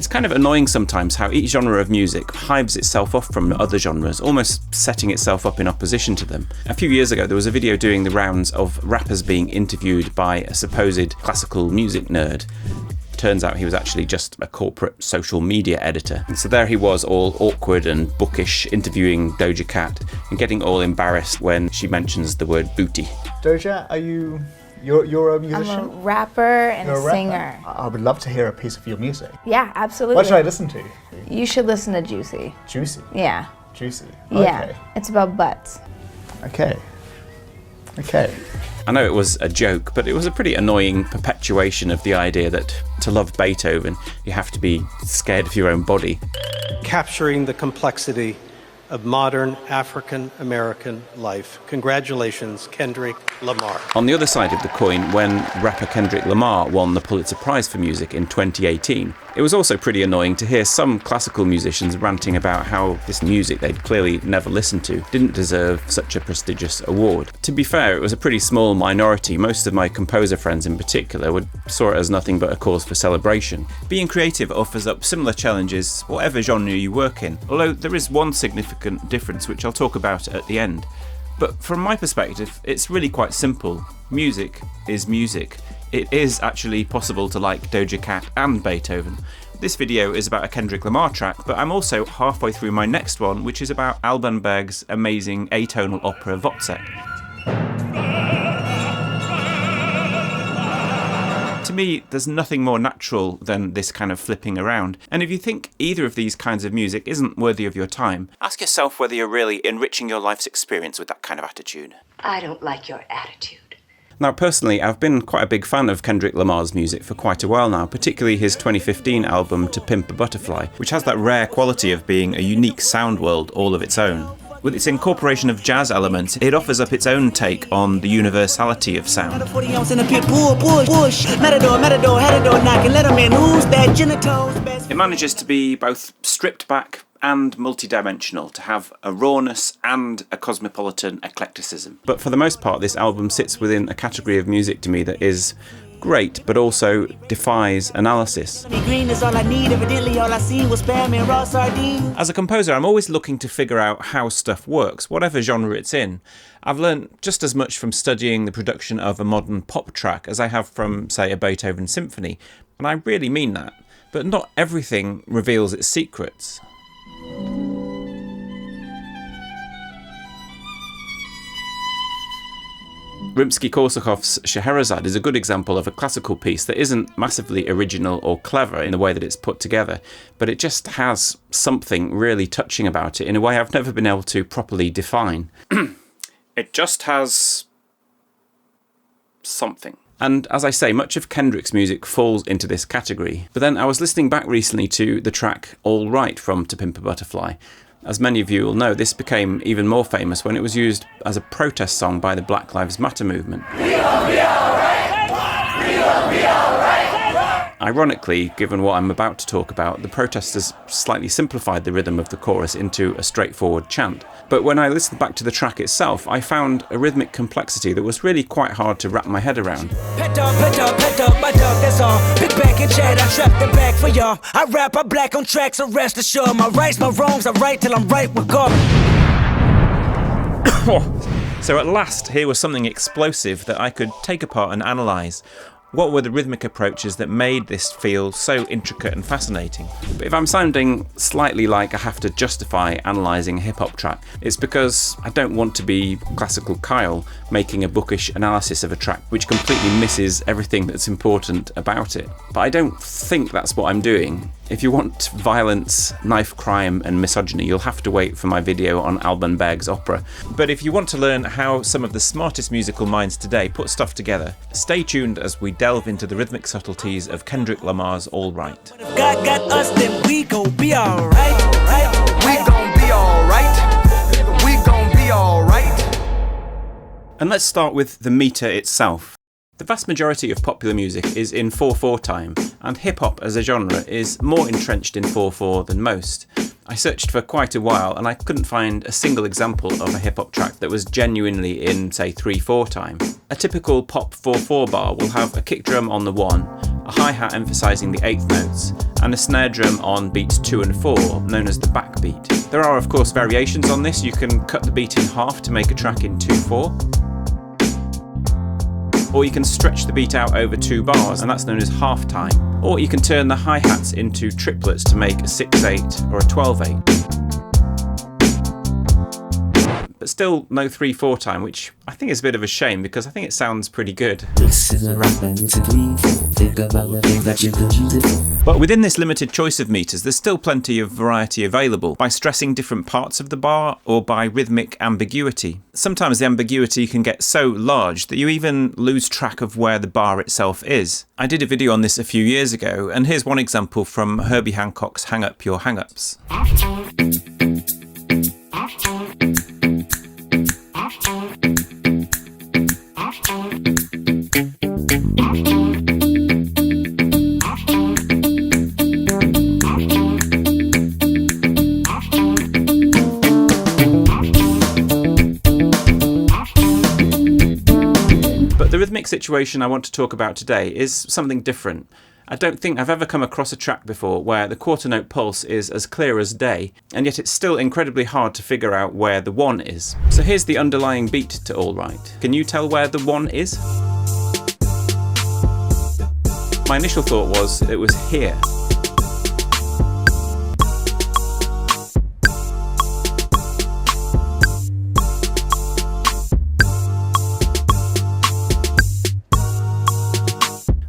It's kind of annoying sometimes how each genre of music hives itself off from other genres, almost setting itself up in opposition to them. A few years ago there was a video doing the rounds of rappers being interviewed by a supposed classical music nerd. Turns out he was actually just a corporate social media editor. And so there he was, all awkward and bookish, interviewing Doja Cat and getting all embarrassed when she mentions the word booty. Doja, are you... You're a musician? I'm a rapper and You're a singer. I would love to hear a piece of your music. Yeah, absolutely. What should I listen to? You should listen to Juicy. Juicy? Yeah. Juicy. Okay. Yeah, it's about butts. Okay. I know it was a joke, but it was a pretty annoying perpetuation of the idea that to love Beethoven, you have to be scared of your own body. Capturing the complexity of modern African-American life. Congratulations, Kendrick Lamar. On the other side of the coin, when rapper Kendrick Lamar won the Pulitzer Prize for Music in 2018, it was also pretty annoying to hear some classical musicians ranting about how this music they'd clearly never listened to didn't deserve such a prestigious award. To be fair, it was a pretty small minority. Most of my composer friends in particular saw it as nothing but a cause for celebration. Being creative offers up similar challenges whatever genre you work in, although there is one significant difference which I'll talk about at the end. But from my perspective, it's really quite simple. Music is music. It is actually possible to like Doja Cat and Beethoven. This video is about a Kendrick Lamar track, but I'm also halfway through my next one, which is about Alban Berg's amazing atonal opera Wozzeck. To me, there's nothing more natural than this kind of flipping around. And if you think either of these kinds of music isn't worthy of your time, ask yourself whether you're really enriching your life's experience with that kind of attitude. I don't like your attitude. Now, personally, I've been quite a big fan of Kendrick Lamar's music for quite a while now, particularly his 2015 album To Pimp a Butterfly, which has that rare quality of being a unique sound world all of its own. With its incorporation of jazz elements, it offers up its own take on the universality of sound. It manages to be both stripped back and multidimensional, to have a rawness and a cosmopolitan eclecticism. But for the most part, this album sits within a category of music to me that is great, but also defies analysis. As a composer, I'm always looking to figure out how stuff works, whatever genre it's in. I've learnt just as much from studying the production of a modern pop track as I have from, say, a Beethoven symphony, and I really mean that. But not everything reveals its secrets. Rimsky-Korsakov's Scheherazade is a good example of a classical piece that isn't massively original or clever in the way that it's put together, but it just has something really touching about it in a way I've never been able to properly define. It just has something. And as I say, much of Kendrick's music falls into this category. But then I was listening back recently to the track Alright from To Pimp a Butterfly. As many of you will know, this became even more famous when it was used as a protest song by the Black Lives Matter movement. We gon' be alright. We gon' be alright. Ironically, given what I'm about to talk about, the protesters slightly simplified the rhythm of the chorus into a straightforward chant. But when I listened back to the track itself, I found a rhythmic complexity that was really quite hard to wrap my head around. Pet dog, my dog, that's all. Big back and chat, I trap the back for y'all. I rap, I black on tracks, so rest assured. My rights, my wrongs, I right till I'm right with God. So at last, here was something explosive that I could take apart and analyse. What were the rhythmic approaches that made this feel so intricate and fascinating? But if I'm sounding slightly like I have to justify analysing a hip-hop track, it's because I don't want to be classical Kyle making a bookish analysis of a track which completely misses everything that's important about it. But I don't think that's what I'm doing. If you want violence, knife crime and misogyny, you'll have to wait for my video on Alban Berg's opera. But if you want to learn how some of the smartest musical minds today put stuff together, stay tuned as we delve into the rhythmic subtleties of Kendrick Lamar's Alright. If God got us, then we gon' be alright. We gon' be alright. We gon' be alright. And let's start with the meter itself. The vast majority of popular music is in 4/4 time, and hip-hop as a genre is more entrenched in 4/4 than most. I searched for quite a while and I couldn't find a single example of a hip-hop track that was genuinely in, say, 3/4 time. A typical pop 4/4 bar will have a kick drum on the 1, a hi-hat emphasising the 8th notes, and a snare drum on beats 2 and 4, known as the backbeat. There are of course variations on this. You can cut the beat in half to make a track in 2/4. Or you can stretch the beat out over 2 bars, and that's known as half time. Or you can turn the hi-hats into triplets to make a 6/8 or a 12/8. But still no 3/4 time, which I think is a bit of a shame because I think it sounds pretty good. But within this limited choice of meters, there's still plenty of variety available by stressing different parts of the bar or by rhythmic ambiguity. Sometimes the ambiguity can get so large that you even lose track of where the bar itself is. I did a video on this a few years ago, and here's one example from Herbie Hancock's Hang Up Your Hang-Ups. The rhythmic situation I want to talk about today is something different. I don't think I've ever come across a track before where the quarter note pulse is as clear as day, and yet it's still incredibly hard to figure out where the 1 is. So here's the underlying beat to Alright. Can you tell where the 1 is? My initial thought was it was here.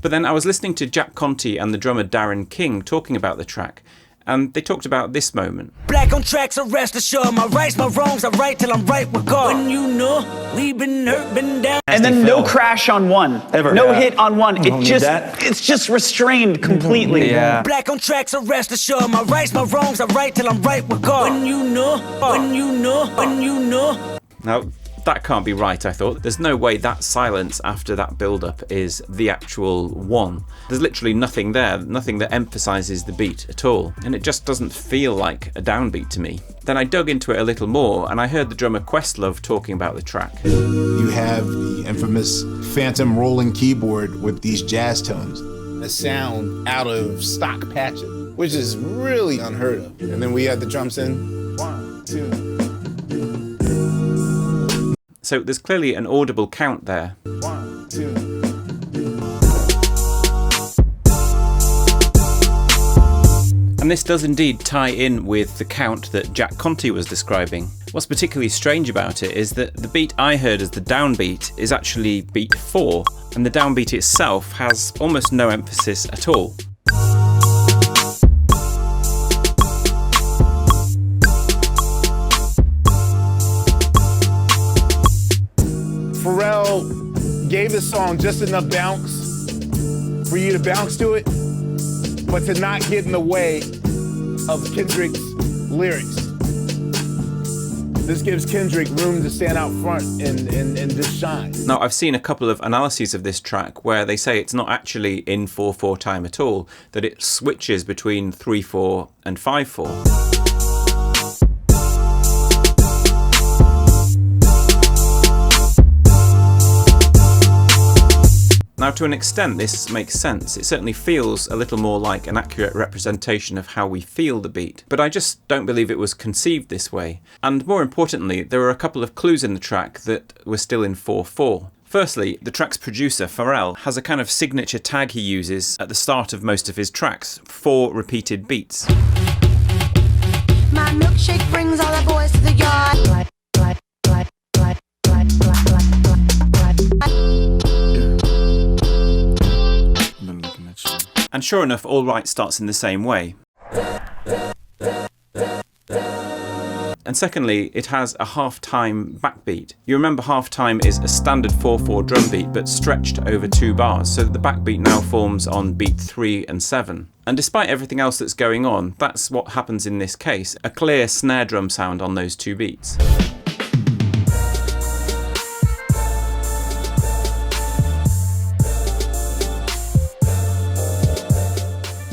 But then I was listening to Jack Conte and the drummer Darren King talking about the track, and they talked about this moment. Black on tracks, so rest assured. My rights, my wrongs, I right till I'm right with God. When you know we've been hurt, been down. And then no crash on 1. Ever. No hit on 1. It's just restrained completely. Yeah. Black on tracks, so rest assured. My rights, my wrongs, I right till I'm right with God. When you know, when you know, when you know. Now, that can't be right, I thought. There's no way that silence after that build-up is the actual 1. There's literally nothing there, nothing that emphasises the beat at all, and it just doesn't feel like a downbeat to me. Then I dug into it a little more, and I heard the drummer Questlove talking about the track. You have the infamous phantom rolling keyboard with these jazz tones. A sound out of stock patches, which is really unheard of. And then we had the drums in 1, 2. So there's clearly an audible count there. 1, 2. And this does indeed tie in with the count that Jack Conte was describing. What's particularly strange about it is that the beat I heard as the downbeat is actually beat 4, and the downbeat itself has almost no emphasis at all. Pharrell gave the song just enough bounce for you to bounce to it, but to not get in the way of Kendrick's lyrics. This gives Kendrick room to stand out front and just shine. Now, I've seen a couple of analyses of this track where they say it's not actually in 4/4 time at all, that it switches between 3/4 and 5/4. Now, to an extent, this makes sense. It certainly feels a little more like an accurate representation of how we feel the beat, but I just don't believe it was conceived this way. And more importantly, there were a couple of clues in the track that were still in 4/4. Firstly, the track's producer, Pharrell, has a kind of signature tag he uses at the start of most of his tracks, 4 repeated beats. My milkshake brings all the boys to the yard. And sure enough, Alright starts in the same way. And secondly, it has a half-time backbeat. You remember half-time is a standard 4/4 drum beat, but stretched over 2 bars, so that the backbeat now forms on beat 3 and 7. And despite everything else that's going on, that's what happens in this case, a clear snare drum sound on those 2 beats.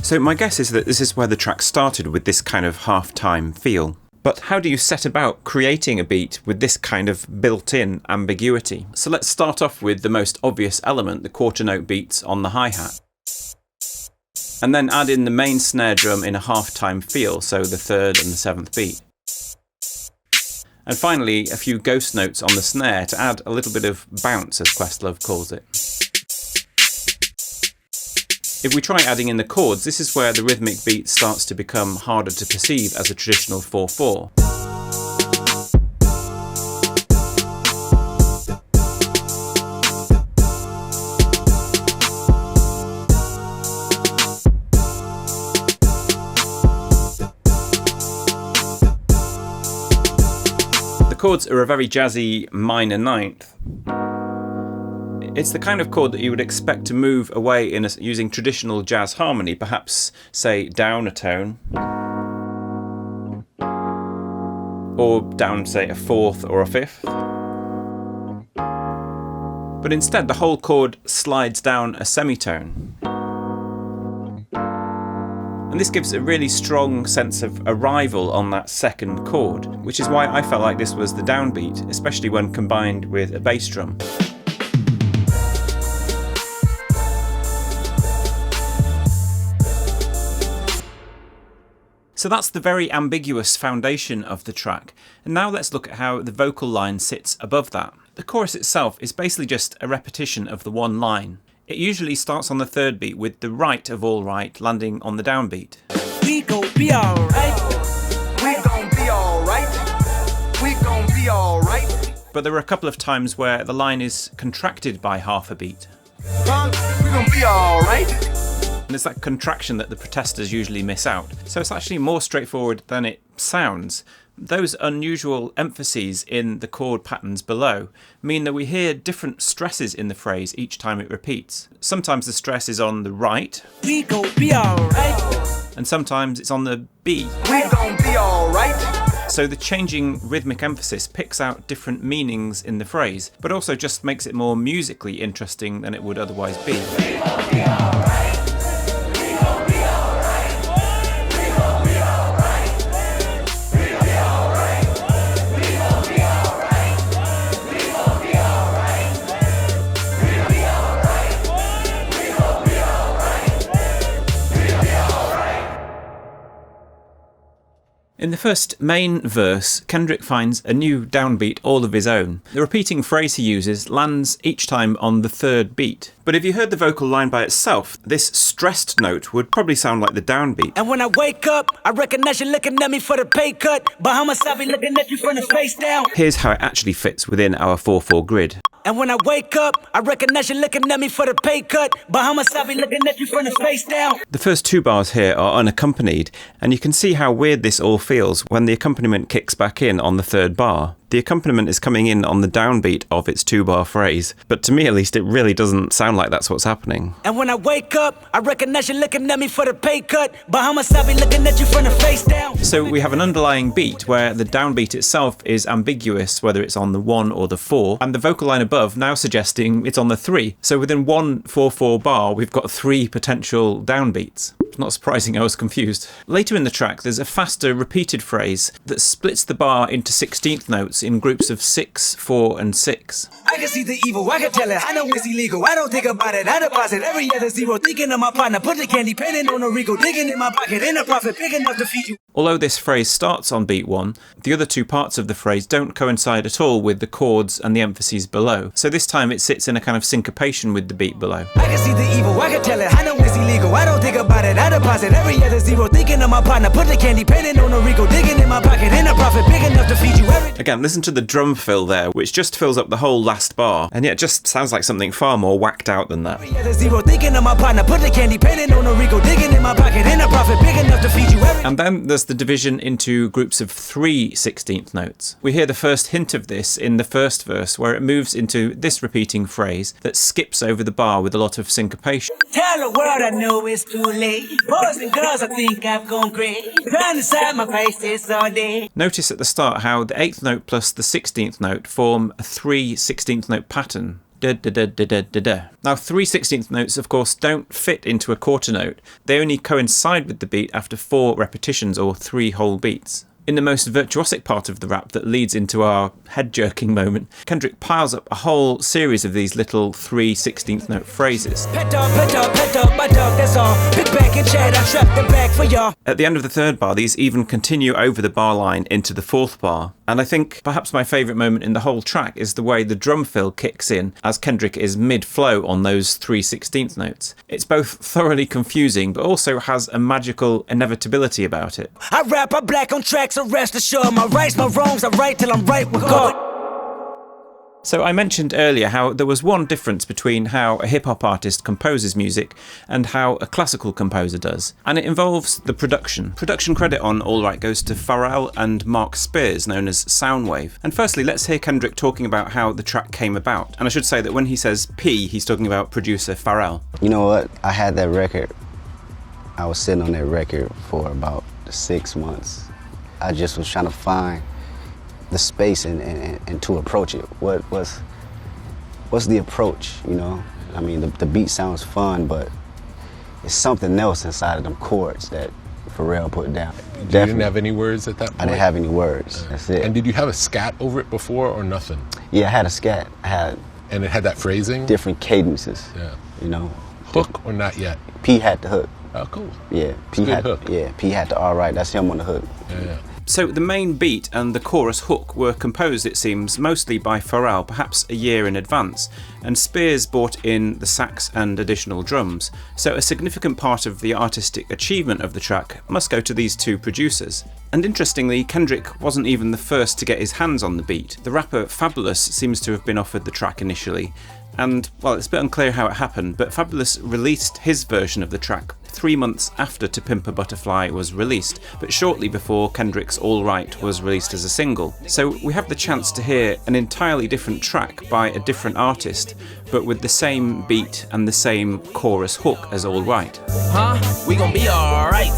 So my guess is that this is where the track started, with this kind of half-time feel. But how do you set about creating a beat with this kind of built-in ambiguity? So let's start off with the most obvious element, the quarter note beats on the hi-hat. and then add in the main snare drum in a half-time feel, so the 3rd and the 7th beat. And finally, a few ghost notes on the snare to add a little bit of bounce, as Questlove calls it. If we try adding in the chords, this is where the rhythmic beat starts to become harder to perceive as a traditional 4/4. The chords are a very jazzy minor ninth. It's the kind of chord that you would expect to move away using traditional jazz harmony, perhaps, say, down a tone, or down, say, a 4th or a 5th. But instead, the whole chord slides down a semitone. And this gives a really strong sense of arrival on that second chord, which is why I felt like this was the downbeat, especially when combined with a bass drum. So that's the very ambiguous foundation of the track, and now let's look at how the vocal line sits above that. The chorus itself is basically just a repetition of the one line. It usually starts on the 3rd beat with the right of Awwright landing on the downbeat. We gon' be alright. We gon' be alright. We gon' be alright. But there are a couple of times where the line is contracted by half a beat. We gon' be alright. And it's that contraction that the protesters usually miss out. So it's actually more straightforward than it sounds. Those unusual emphases in the chord patterns below mean that we hear different stresses in the phrase each time it repeats. Sometimes the stress is on the right, We gon' be alright. and sometimes it's on the B. We gon' be alright. So the changing rhythmic emphasis picks out different meanings in the phrase, but also just makes it more musically interesting than it would otherwise be. In the first main verse, Kendrick finds a new downbeat all of his own. The repeating phrase he uses lands each time on the 3rd beat. But if you heard the vocal line by itself, this stressed note would probably sound like the downbeat. And when I wake up, I recognize you looking at me for the pay cut. Bahamas, I be looking at you from the face down. Here's how it actually fits within our 4/4 grid. And when I wake up, I recognize you looking at me for the pay cut. Bahamas, I be looking at you from the face down. The first 2 bars here are unaccompanied, and you can see how weird this all feels when the accompaniment kicks back in on the 3rd bar. The accompaniment is coming in on the downbeat of its 2-bar phrase, but to me at least it really doesn't sound like that's what's happening. And when I wake up, I recognize you looking at me for the pay cut. Bahamas, I be looking at you from the face down. So we have an underlying beat where the downbeat itself is ambiguous, whether it's on the 1 or the 4, and the vocal line above now suggesting it's on the 3. So within one 4/4 bar, we've got 3 potential downbeats. Not surprising, I was confused. Later in the track, there's a faster repeated phrase that splits the bar into 16th notes in groups of 6, 4, and 6. I can see the evil, I can tell it, I know it's illegal. I don't think about it, I deposit every other zero. Thinking of my partner, put the candy painting on a Rico. Digging in my pocket, in a profit, big enough to feed you. Although this phrase starts on beat 1, the other 2 parts of the phrase don't coincide at all with the chords and the emphases below. So this time it sits in a kind of syncopation with the beat below. I can see the evil, I can tell it, I know it's illegal. I don't think about it, I deposit every other zero. Thinking of my partner, put the candy painting on a Rico. Digging in my pocket, in a profit, big enough to feed you every. Again, listen to the drum fill there, which just fills up the whole last bar, and yet just sounds like something far more whacked out than that. Every other zero. Thinking of my partner, put the candy painting on a Rico. Digging in my pocket, in a profit, big enough to feed you every. And then there's the division into groups of 3 16th notes. We hear the first hint of this in the first verse, where it moves into this repeating phrase that skips over the bar with a lot of syncopation. Tell the world I know it's too late. Boys and girls, I think I've gone crazy. Trying to side my face this all day. Notice at the start how the 8th note plus the 16th note form a 3 16th note pattern. Da, da, da, da, da, da, da. Now 3 16th notes of course don't fit into a quarter note. They only coincide with the beat after 4 repetitions or 3 whole beats. In the most virtuosic part of the rap that leads into our head-jerking moment, Kendrick piles up a whole series of these little 3/16th note phrases. Pet dog, my dog, that's all. Big back and chat, I trapped the bag for y'all. At the end of the third bar, these even continue over the bar line into the fourth bar. And I think perhaps my favourite moment in the whole track is the way the drum fill kicks in as Kendrick is mid-flow on those 3/16th notes. It's both thoroughly confusing, but also has a magical inevitability about it. I rap, I black on tracks, so rest assured. My rights, my wrongs, I right till I'm right with God. So I mentioned earlier how there was one difference between how a hip-hop artist composes music and how a classical composer does, and it involves the production. Production credit on Alright goes to Pharrell and Mark Spears, known as Sounwave. And firstly, let's hear Kendrick talking about how the track came about. And I should say that when he says P, he's talking about producer Pharrell. You know what? I had that record. I was sitting on that record for about 6 months. I just was trying to find the space and to approach it. What's the approach, you know? I mean, the beat sounds fun, but it's something else inside of them chords that Pharrell put down. You didn't have any words at that point? I didn't have any words, that's it. And did you have a scat over it before or nothing? Yeah, I had a scat. And it had that phrasing? Different cadences, yeah. You know? Hook or not yet? P had the hook. Oh, cool. Yeah, P had the Alright, that's him on the hook. Yeah. So the main beat and the chorus hook were composed, it seems, mostly by Pharrell, perhaps a year in advance, and Spears brought in the sax and additional drums, so a significant part of the artistic achievement of the track must go to these two producers. And interestingly, Kendrick wasn't even the first to get his hands on the beat. The rapper Fabolous seems to have been offered the track initially, and, well, it's a bit unclear how it happened, but Fabolous released his version of the track 3 months after To Pimp a Butterfly was released, but shortly before Kendrick's Alright was released as a single. So we have the chance to hear an entirely different track by a different artist, but with the same beat and the same chorus hook as Alright. Huh? We gon' be alright.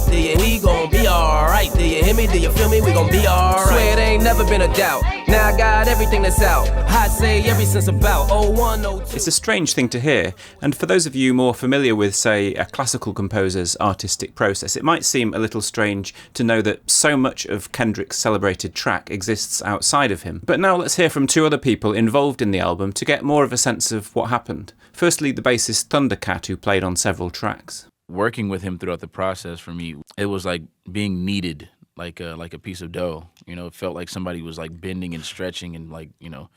We gon' be alright. Do you hear me? Do you feel me? We gon' be alright. Swear there ain't never been a doubt. Now I got everything that's out. I say ever since about 01, 02. It's a strange thing to hear, and for those of you more familiar with, say, a classical composer's artistic process, it might seem a little strange to know that so much of Kendrick's celebrated track exists outside of him. But now let's hear from two other people involved in the album to get more of a sense of what happened. Firstly, the bassist Thundercat, who played on several tracks. Working with him throughout the process, for me, it was like being kneaded like a piece of dough. You know, it felt like somebody was like bending and stretching and like, you know,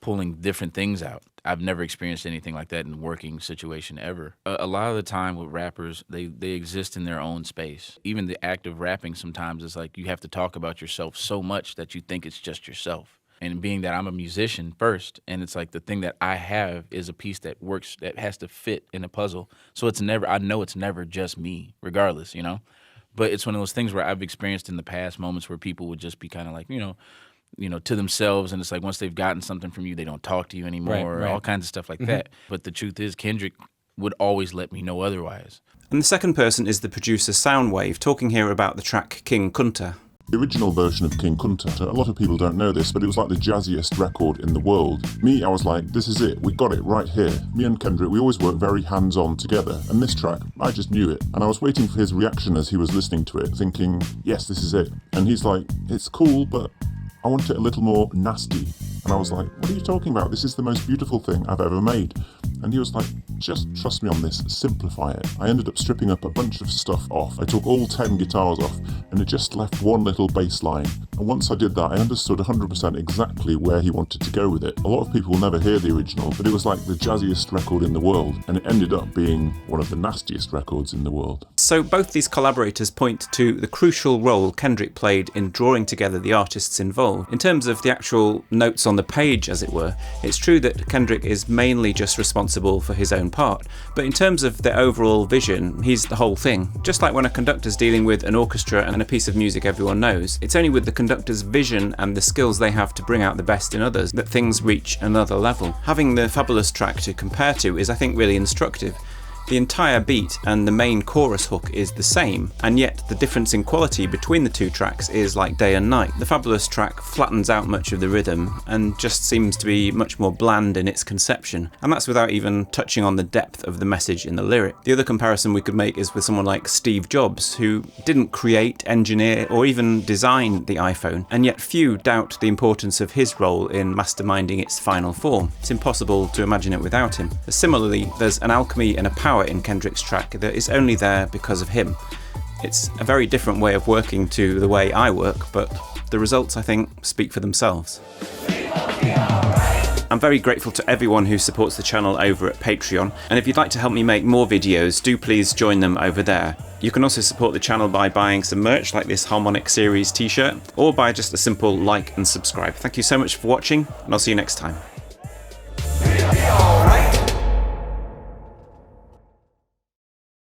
pulling different things out. I've never experienced anything like that in a working situation ever. A lot of the time with rappers, they exist in their own space. Even the act of rapping sometimes is like you have to talk about yourself so much that you think it's just yourself. And being that I'm a musician first, and it's like the thing that I have is a piece that works, that has to fit in a puzzle. So it's never, I know it's never just me, regardless, you know? But it's one of those things where I've experienced in the past moments where people would just be kind of like, you know, to themselves, and it's like once they've gotten something from you, they don't talk to you anymore, right. All kinds of stuff like that. But the truth is, Kendrick would always let me know otherwise. And the second person is the producer Sounwave, talking here about the track King Kunta. The original version of King Kunta, a lot of people don't know this, but it was like the jazziest record in the world. Me, I was like, this is it, we got it right here. Me and Kendrick, we always work very hands-on together, and this track, I just knew it. And I was waiting for his reaction as he was listening to it, thinking, yes, this is it. And he's like, it's cool, but I want it a little more nasty. And I was like, what are you talking about? This is the most beautiful thing I've ever made. And he was like, just trust me on this, simplify it. I ended up stripping up a bunch of stuff off. I took all 10 guitars off, and it just left one little bass line. And once I did that, I understood 100% exactly where he wanted to go with it. A lot of people will never hear the original, but it was like the jazziest record in the world, and it ended up being one of the nastiest records in the world. So both these collaborators point to the crucial role Kendrick played in drawing together the artists involved. In terms of the actual notes on the page, as it were, it's true that Kendrick is mainly just responsible for his own part, but in terms of the overall vision, he's the whole thing. Just like when a conductor's dealing with an orchestra and a piece of music everyone knows, it's only with the conductor's vision and the skills they have to bring out the best in others that things reach another level. Having the Fabolous track to compare to is, I think, really instructive. The entire beat and the main chorus hook is the same, and yet the difference in quality between the two tracks is like day and night. The Fabolous track flattens out much of the rhythm and just seems to be much more bland in its conception, and that's without even touching on the depth of the message in the lyric. The other comparison we could make is with someone like Steve Jobs, who didn't create, engineer, or even design the iPhone, and yet few doubt the importance of his role in masterminding its final form. It's impossible to imagine it without him. Similarly, there's an alchemy and a power in Kendrick's track that is only there because of him. It's a very different way of working to the way I work, but the results, I think, speak for themselves. I'm very grateful to everyone who supports the channel over at Patreon, and if you'd like to help me make more videos, do please join them over there. You can also support the channel by buying some merch like this Harmonic Series t-shirt, or by just a simple like and subscribe. Thank you so much for watching, and I'll see you next time.